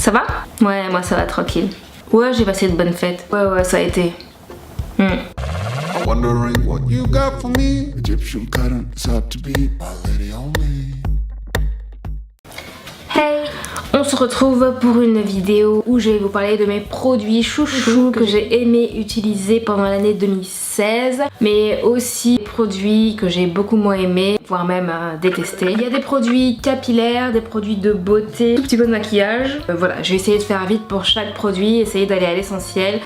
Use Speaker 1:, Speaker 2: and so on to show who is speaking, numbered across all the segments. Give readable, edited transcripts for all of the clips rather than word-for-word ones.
Speaker 1: Ça va? Ouais, moi ça va tranquille. Ouais, j'ai passé de bonnes fêtes. Ouais, ça a été.
Speaker 2: Wondering what you got for me. Egyptian cotton is hard to beat. My lady on me.
Speaker 1: Hey! On se retrouve pour une vidéo où je vais vous parler de mes produits chouchous que j'ai aimé utiliser pendant l'année 2016, mais aussi des produits que j'ai beaucoup moins aimé, voire même détesté. Il y a des produits capillaires, des produits de beauté, tout petit peu de maquillage. Voilà, je vais essayer de faire vite pour chaque produit, essayer d'aller à l'essentiel.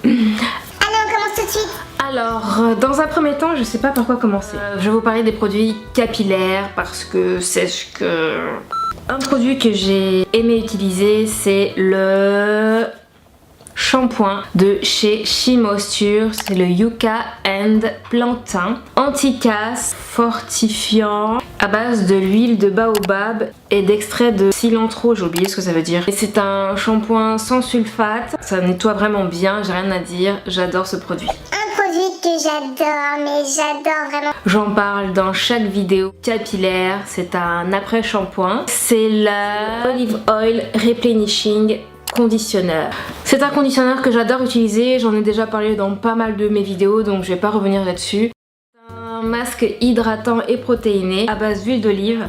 Speaker 3: Allez, on commence tout de suite.
Speaker 1: Alors, dans un premier temps, je sais pas par quoi commencer. Je vais vous parler des produits capillaires parce que c'est ce que... Un produit que j'ai aimé utiliser, c'est le shampoing de chez She Moisture. C'est le Yucca and Plantain. Anti-casse, fortifiant, à base de l'huile de baobab et d'extrait de cilantro. J'ai oublié ce que ça veut dire. Et c'est un shampoing sans sulfate. Ça nettoie vraiment bien, j'ai rien à dire. J'adore ce produit.
Speaker 3: Que j'adore, mais j'adore vraiment.
Speaker 1: J'en parle dans chaque vidéo capillaire. C'est un après-shampoing. C'est la Olive Oil Replenishing Conditioner. C'est un conditionneur que j'adore utiliser. J'en ai déjà parlé dans pas mal de mes vidéos, donc je vais pas revenir là-dessus. Un masque hydratant et protéiné à base d'huile d'olive.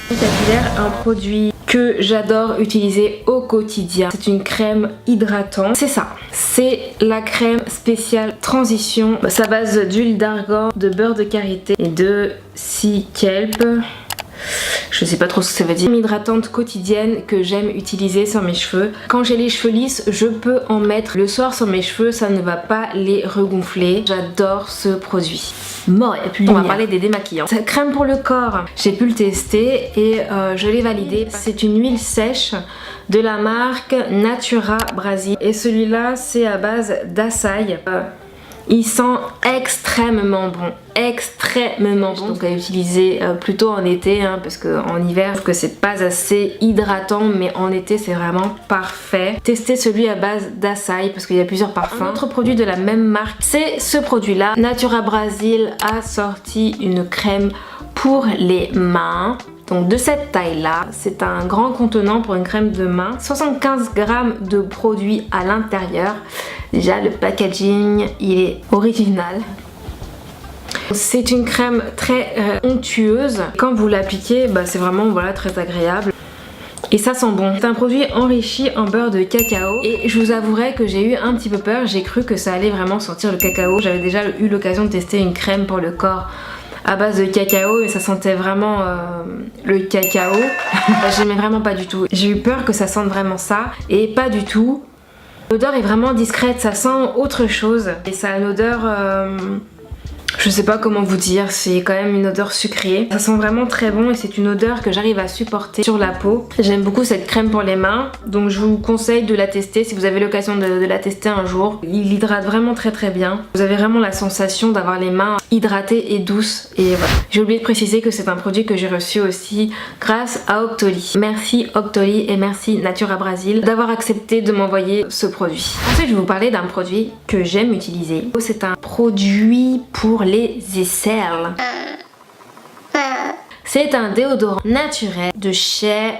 Speaker 1: Capillaire, un produit que j'adore utiliser au quotidien. C'est une crème hydratante. C'est ça. C'est la crème spéciale transition. C'est à base d'huile d'argan, de beurre de karité et de sea kelp. Je sais pas trop ce que ça veut dire. Une hydratante quotidienne que j'aime utiliser sur mes cheveux. Quand j'ai les cheveux lisses, je peux en mettre le soir sur mes cheveux, ça ne va pas les regonfler. J'adore ce produit. Bon, et puis on va parler des démaquillants. Cette crème pour le corps, j'ai pu le tester et je l'ai validé. C'est une huile sèche de la marque Natura Brazil. Et celui-là, c'est à base d'açaï. Il sent extrêmement bon, donc à utiliser plutôt en été, hein, parce qu'en hiver, je trouve que c'est pas assez hydratant, mais en été c'est vraiment parfait. Testez celui à base d'açaï parce qu'il y a plusieurs parfums. Un autre produit de la même marque, c'est ce produit-là. Natura Brazil a sorti une crème pour les mains. Donc de cette taille là, c'est un grand contenant pour une crème de main. 75 grammes de produits à l'intérieur. Déjà le packaging il est original. C'est une crème très onctueuse. Quand vous l'appliquez, c'est vraiment voilà, très agréable. Et ça sent bon. C'est un produit enrichi en beurre de cacao. Et je vous avouerai que j'ai eu un petit peu peur. J'ai cru que ça allait vraiment sentir le cacao. J'avais déjà eu l'occasion de tester une crème pour le corps à base de cacao et ça sentait vraiment le cacao. J'aimais vraiment pas du tout. J'ai eu peur que ça sente vraiment ça et pas du tout. L'odeur est vraiment discrète, ça sent autre chose et ça a une odeur... je sais pas comment vous dire, c'est quand même une odeur sucrée. Ça sent vraiment très bon et c'est une odeur que j'arrive à supporter sur la peau. J'aime beaucoup cette crème pour les mains, donc je vous conseille de la tester si vous avez l'occasion de la tester un jour. Il hydrate vraiment très bien. Vous avez vraiment la sensation d'avoir les mains hydratées et douces. Et voilà. J'ai oublié de préciser que c'est un produit que j'ai reçu aussi grâce à Octoly. Merci Octoly et merci Natura Brazil d'avoir accepté de m'envoyer ce produit. Ensuite je vais vous parler d'un produit que j'aime utiliser. C'est un produit pour les aisselles. C'est un déodorant naturel de chez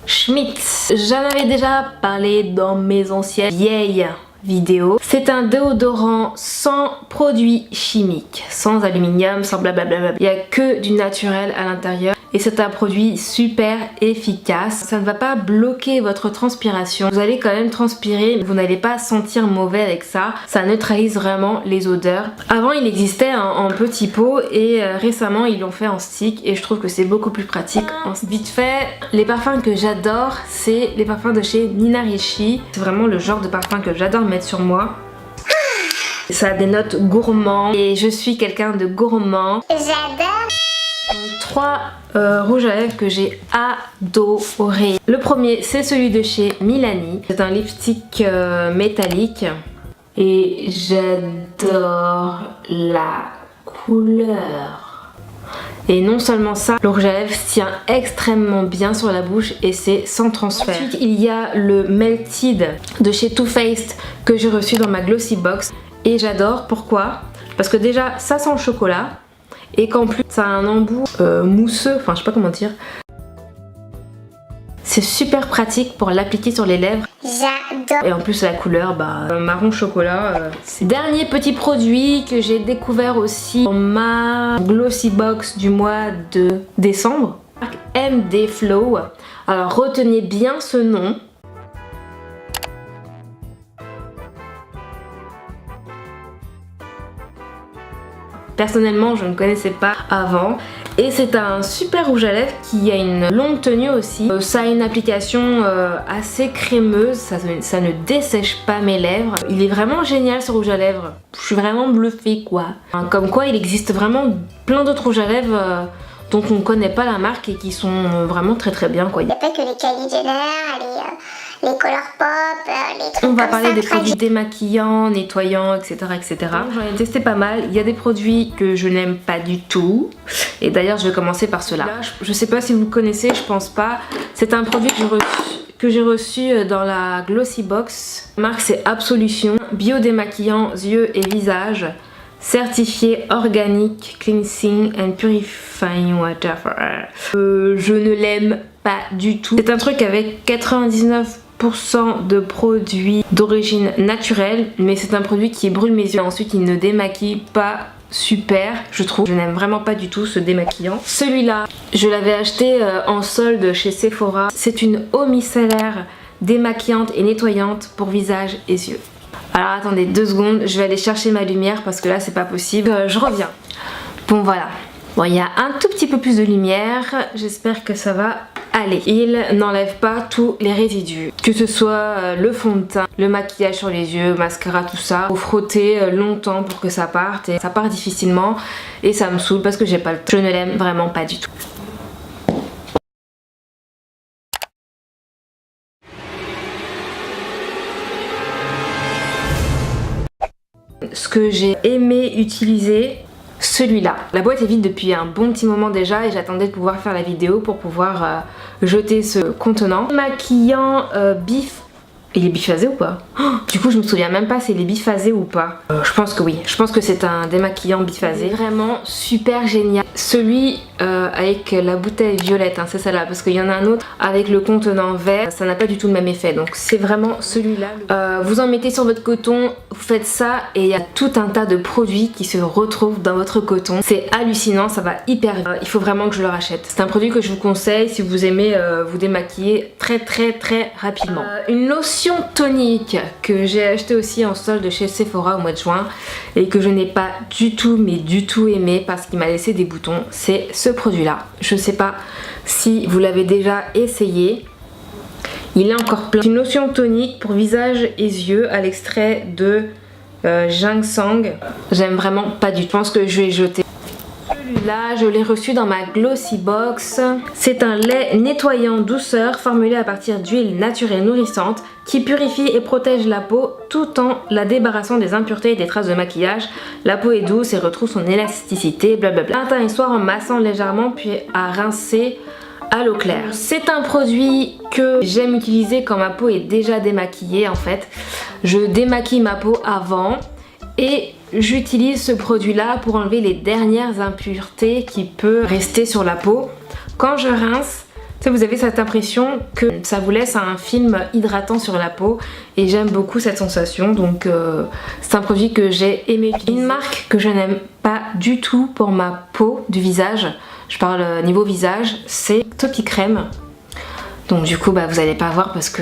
Speaker 1: Schmitz. J'en avais déjà parlé dans mes anciennes vieilles vidéos. C'est un déodorant sans produits chimiques, sans aluminium, sans blablabla. Il n'y a que du naturel à l'intérieur. Et c'est un produit super efficace. Ça ne va pas bloquer votre transpiration. Vous allez quand même transpirer, mais vous n'allez pas sentir mauvais avec ça. Ça neutralise vraiment les odeurs. Avant il existait en petits pots et récemment ils l'ont fait en stick et je trouve que c'est beaucoup plus pratique. Vite fait, les parfums que j'adore, c'est les parfums de chez Nina Ricci. C'est vraiment le genre de parfum que j'adore mettre sur moi. Ça a des notes gourmandes et je suis quelqu'un de gourmand.
Speaker 3: J'adore.
Speaker 1: 3 rouges à lèvres que j'ai adoré. Le premier c'est celui de chez Milani. C'est un lipstick métallique et j'adore la couleur. Et non seulement ça, le rouge à lèvres tient extrêmement bien sur la bouche et c'est sans transfert. Ensuite il y a le Melted de chez Too Faced que j'ai reçu dans ma Glossy Box et j'adore. Pourquoi ? parce que déjà ça sent le chocolat et qu'en plus ça a un embout mousseux, enfin je sais pas comment dire. C'est super pratique pour l'appliquer sur les lèvres.
Speaker 3: J'adore.
Speaker 1: Et en plus la couleur, marron chocolat. Dernier petit produit que j'ai découvert aussi dans ma Glossy Box du mois de décembre. MD Flow. Alors retenez bien ce nom. Personnellement, je ne connaissais pas avant. Et c'est un super rouge à lèvres qui a une longue tenue aussi. Ça a une application assez crémeuse, ça ne dessèche pas mes lèvres. Il est vraiment génial ce rouge à lèvres. Je suis vraiment bluffée quoi. Comme quoi il existe vraiment plein d'autres rouges à lèvres dont on ne connaît pas la marque et qui sont vraiment très bien quoi.
Speaker 3: Il n'y a pas que les Kylie Jenner, les Colourpop, les trucs.
Speaker 1: On va
Speaker 3: comme
Speaker 1: parler
Speaker 3: ça,
Speaker 1: des produits démaquillants, nettoyants, etc. J'en ai testé pas mal. Il y a des produits que je n'aime pas du tout. Et d'ailleurs, je vais commencer par ceux-là. Je sais pas si vous le connaissez, je pense pas. C'est un produit que j'ai reçu dans la Glossy Box. La marque c'est Absolution. Bio démaquillant yeux et visage. Certifié organique, cleansing and purifying water. Je ne l'aime pas du tout. C'est un truc avec 99% de produits d'origine naturelle, mais c'est un produit qui brûle mes yeux. Ensuite, il ne démaquille pas super, je trouve. Je n'aime vraiment pas du tout ce démaquillant. Celui-là, je l'avais acheté en solde chez Sephora. C'est une eau micellaire démaquillante et nettoyante pour visage et yeux. Alors attendez 2 secondes, je vais aller chercher ma lumière parce que là c'est pas possible. Je reviens. Bon voilà. Bon, il y a un tout petit peu plus de lumière, j'espère que ça va aller. Il n'enlève pas tous les résidus, que ce soit le fond de teint, le maquillage sur les yeux, mascara, tout ça. Faut frotter longtemps pour que ça parte et ça part difficilement et ça me saoule parce que j'ai pas le temps. Je ne l'aime vraiment pas du tout. Ce que j'ai aimé utiliser, celui-là. La boîte est vide depuis un bon petit moment déjà et j'attendais de pouvoir faire la vidéo pour pouvoir jeter ce contenant. Maquillant bif. Il est biphasé ou pas? Du coup je me souviens même pas s'il est biphasé ou pas. Je pense que oui, je pense que c'est un démaquillant biphasé. Vraiment super génial. Celui avec la bouteille violette, hein, c'est celle-là, parce qu'il y en a un autre avec le contenant vert, ça n'a pas du tout le même effet, donc c'est vraiment celui-là. Vous en mettez sur votre coton, vous faites ça et il y a tout un tas de produits qui se retrouvent dans votre coton. C'est hallucinant, ça va hyper vite. Il faut vraiment que je le rachète. C'est un produit que je vous conseille si vous aimez vous démaquiller très rapidement. Une lotion tonique que j'ai acheté aussi en solde chez Sephora au mois de juin et que je n'ai pas du tout aimé parce qu'il m'a laissé des boutons, c'est ce produit là. Je sais pas si vous l'avez déjà essayé. Il est encore plein. Une lotion tonique pour visage et yeux à l'extrait de ginseng. J'aime vraiment pas du tout. Je pense que je vais jeter. Celui-là, je l'ai reçu dans ma Glossy Box. C'est un lait nettoyant douceur formulé à partir d'huile naturelle nourrissante qui purifie et protège la peau tout en la débarrassant des impuretés et des traces de maquillage. La peau est douce et retrouve son élasticité, blablabla. Matin et soir en massant légèrement puis à rincer à l'eau claire. C'est un produit que j'aime utiliser quand ma peau est déjà démaquillée en fait. Je démaquille ma peau avant et j'utilise ce produit là pour enlever les dernières impuretés qui peuvent rester sur la peau. Quand je rince, vous avez cette impression que ça vous laisse un film hydratant sur la peau et j'aime beaucoup cette sensation, donc c'est un produit que j'ai aimé utiliser. Une marque que je n'aime pas du tout pour ma peau du visage, je parle niveau visage, c'est Topi Crème. Donc du coup vous allez pas voir parce que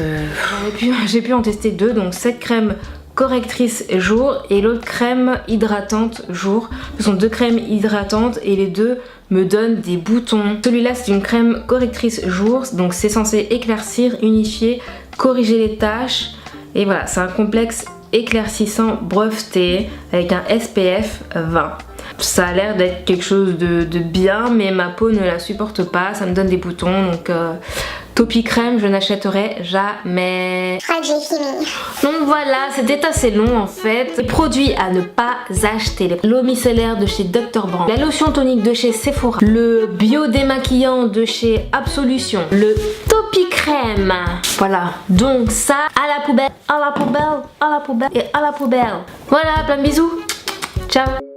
Speaker 1: j'ai pu en tester 2, donc cette crème correctrice jour et l'autre crème hydratante jour. Ce sont 2 crèmes hydratantes et les 2 me donnent des boutons. Celui-là c'est une crème correctrice jour, donc c'est censé éclaircir, unifier, corriger les taches et voilà, c'est un complexe éclaircissant breveté avec un SPF 20. Ça a l'air d'être quelque chose de bien mais ma peau ne la supporte pas, ça me donne des boutons, donc Topi Crème je n'achèterai jamais.
Speaker 3: Je crois que j'ai fini.
Speaker 1: Donc voilà, c'était assez long en fait. Les produits à ne pas acheter: l'eau micellaire de chez Dr. Brand, la lotion tonique de chez Sephora, le bio démaquillant de chez Absolution, le Topi Crème. Voilà, donc ça à la poubelle, à la poubelle, à la poubelle et à la poubelle. Voilà, plein de bisous. Ciao.